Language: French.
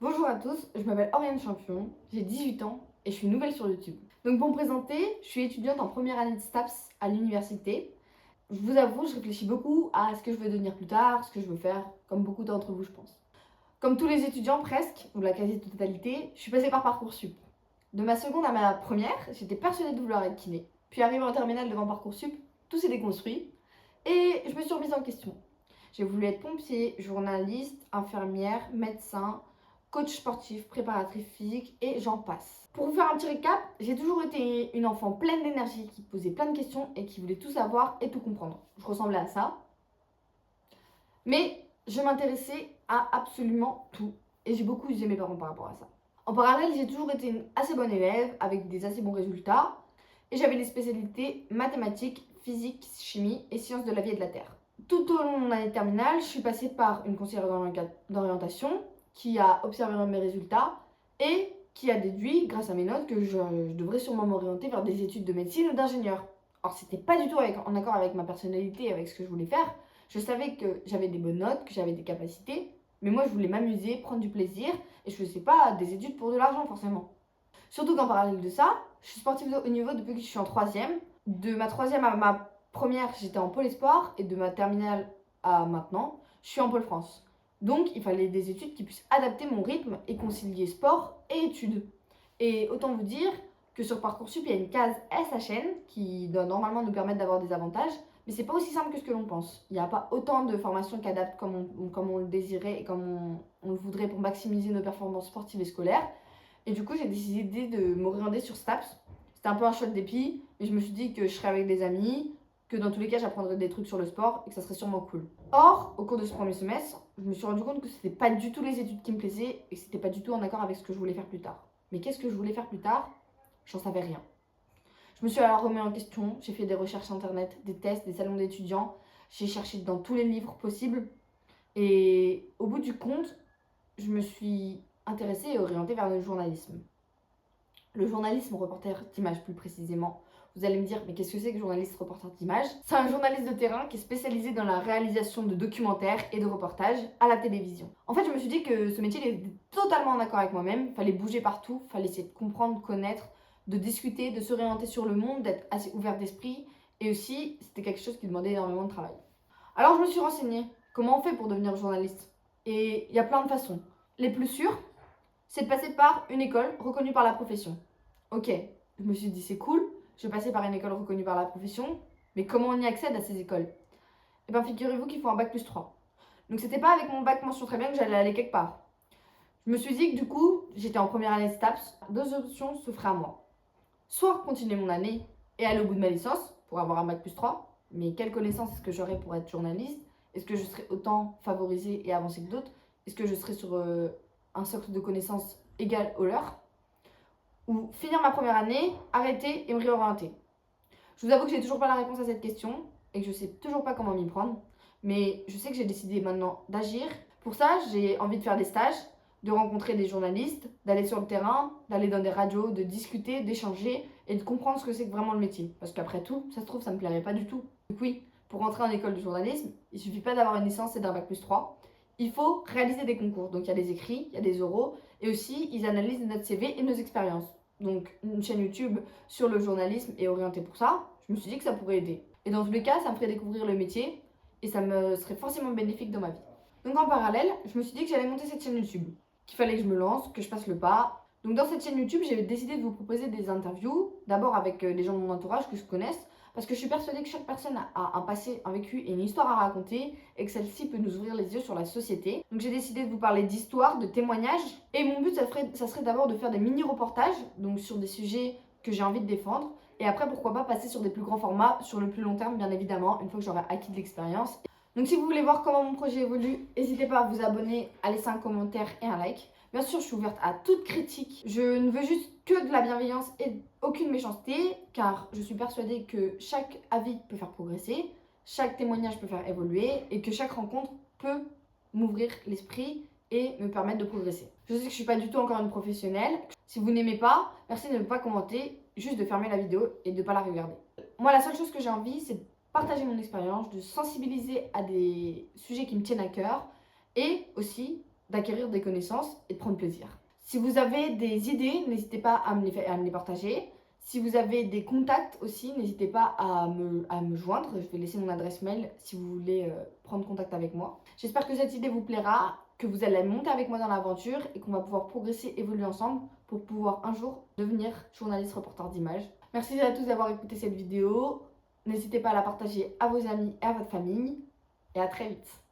Bonjour à tous, je m'appelle Oriane Champion, j'ai 18 ans et je suis nouvelle sur YouTube. Donc pour me présenter, je suis étudiante en première année de STAPS à l'université. Je vous avoue, je réfléchis beaucoup à ce que je veux devenir plus tard, ce que je veux faire, comme beaucoup d'entre vous je pense. Comme tous les étudiants presque, ou la quasi-totalité, je suis passée par Parcoursup. De ma seconde à ma première, j'étais persuadée de vouloir être kiné. Puis arrivée en terminale devant Parcoursup, tout s'est déconstruit et je me suis remise en question. J'ai voulu être pompier, journaliste, infirmière, médecin, coach sportif, préparatrice physique et j'en passe. Pour vous faire un petit récap, j'ai toujours été une enfant pleine d'énergie qui posait plein de questions et qui voulait tout savoir et tout comprendre. Je ressemblais à ça. Mais je m'intéressais à absolument tout et j'ai beaucoup usé mes parents par rapport à ça. En parallèle, j'ai toujours été une assez bonne élève avec des assez bons résultats et j'avais des spécialités mathématiques, physique, chimie et sciences de la vie et de la terre. Tout au long de mon année terminale, je suis passée par une conseillère d'orientation qui a observé mes résultats et qui a déduit, grâce à mes notes, que je devrais sûrement m'orienter vers des études de médecine ou d'ingénieur. Or, c'était pas du tout en accord avec ma personnalité, avec ce que je voulais faire. Je savais que j'avais des bonnes notes, que j'avais des capacités, mais moi je voulais m'amuser, prendre du plaisir, et je faisais pas des études pour de l'argent forcément. Surtout qu'en parallèle de ça, je suis sportive de haut niveau depuis que je suis en troisième. De ma troisième à ma première, j'étais en pôle espoir, et de ma terminale à maintenant, je suis en pôle France. Donc il fallait des études qui puissent adapter mon rythme et concilier sport et études. Et autant vous dire que sur Parcoursup, il y a une case SHN qui doit normalement nous permettre d'avoir des avantages, mais c'est pas aussi simple que ce que l'on pense. Il n'y a pas autant de formations qui adaptent comme on le désirait et comme on le voudrait pour maximiser nos performances sportives et scolaires. Et du coup, j'ai décidé de m'orienter sur STAPS. C'était un peu un choc d'épi, mais je me suis dit que je serais avec des amis, que dans tous les cas, j'apprendrais des trucs sur le sport et que ça serait sûrement cool. Or, au cours de ce premier semestre, je me suis rendu compte que c'était pas du tout les études qui me plaisaient et que c'était pas du tout en accord avec ce que je voulais faire plus tard. Mais qu'est-ce que je voulais faire plus tard? J'en savais rien. Je me suis alors remis en question, j'ai fait des recherches internet, des tests, des salons d'étudiants, j'ai cherché dans tous les livres possibles et au bout du compte, je me suis intéressée et orientée vers le journalisme. Le journalisme reporter d'image plus précisément. Vous allez me dire, mais qu'est-ce que c'est que journaliste reporter d'image? C'est un journaliste de terrain qui est spécialisé dans la réalisation de documentaires et de reportages à la télévision. En fait, je me suis dit que ce métier était totalement en accord avec moi-même. Fallait bouger partout, fallait essayer de comprendre, connaître, de discuter, de s'orienter sur le monde, d'être assez ouvert d'esprit. Et aussi, c'était quelque chose qui demandait énormément de travail. Alors, je me suis renseignée. Comment on fait pour devenir journaliste? Et il y a plein de façons. Les plus sûres, c'est de passer par une école reconnue par la profession. Ok, je me suis dit c'est cool, je vais passer par une école reconnue par la profession, mais comment on y accède à ces écoles? Eh bien figurez-vous qu'il faut un bac+3. Donc c'était pas avec mon bac mention très bien que j'allais aller quelque part. Je me suis dit que du coup, j'étais en première année de STAPS, deux options s'offraient à moi. Soit continuer mon année et aller au bout de ma licence pour avoir un bac+3, mais quelles connaissances est-ce que j'aurais pour être journaliste? Est-ce que je serais autant favorisée et avancée que d'autres? Est-ce que je serais sur un socle de connaissances égal au leur? Ou finir ma première année, arrêter et me réorienter? Je vous avoue que j'ai toujours pas la réponse à cette question et que je sais toujours pas comment m'y prendre, mais je sais que j'ai décidé maintenant d'agir. Pour ça, j'ai envie de faire des stages, de rencontrer des journalistes, d'aller sur le terrain, d'aller dans des radios, de discuter, d'échanger et de comprendre ce que c'est que vraiment le métier. Parce qu'après tout, ça se trouve, ça me plairait pas du tout. Donc oui, pour rentrer en école de journalisme, il suffit pas d'avoir une licence et d'un bac+3. Il faut réaliser des concours. Donc il y a des écrits, il y a des oraux et aussi ils analysent notre CV et nos expériences. Donc une chaîne YouTube sur le journalisme est orientée pour ça. Je me suis dit que ça pourrait aider. Et dans tous les cas, ça me ferait découvrir le métier et ça me serait forcément bénéfique dans ma vie. Donc en parallèle, je me suis dit que j'allais monter cette chaîne YouTube, qu'il fallait que je me lance, que je passe le pas. Donc dans cette chaîne YouTube, j'ai décidé de vous proposer des interviews, d'abord avec des gens de mon entourage que je connaisse, parce que je suis persuadée que chaque personne a un passé, un vécu et une histoire à raconter et que celle-ci peut nous ouvrir les yeux sur la société. Donc j'ai décidé de vous parler d'histoire, de témoignages et mon but ça serait d'abord de faire des mini-reportages, donc sur des sujets que j'ai envie de défendre et après pourquoi pas passer sur des plus grands formats sur le plus long terme bien évidemment, une fois que j'aurai acquis de l'expérience. Donc si vous voulez voir comment mon projet évolue, n'hésitez pas à vous abonner, à laisser un commentaire et un like. Bien sûr, je suis ouverte à toute critique. Je ne veux juste que de la bienveillance et aucune méchanceté, car je suis persuadée que chaque avis peut faire progresser, chaque témoignage peut faire évoluer, et que chaque rencontre peut m'ouvrir l'esprit et me permettre de progresser. Je sais que je ne suis pas du tout encore une professionnelle. Si vous n'aimez pas, merci de ne pas commenter, juste de fermer la vidéo et de ne pas la regarder. Moi, la seule chose que j'ai envie, c'est de partager mon expérience, de sensibiliser à des sujets qui me tiennent à cœur, et aussi d'acquérir des connaissances et de prendre plaisir. Si vous avez des idées, n'hésitez pas à me les partager. Si vous avez des contacts aussi, n'hésitez pas à me joindre. Je vais laisser mon adresse mail si vous voulez prendre contact avec moi. J'espère que cette idée vous plaira, que vous allez monter avec moi dans l'aventure et qu'on va pouvoir progresser, évoluer ensemble pour pouvoir un jour devenir journaliste reporter d'images. Merci à tous d'avoir écouté cette vidéo. N'hésitez pas à la partager à vos amis et à votre famille. Et à très vite.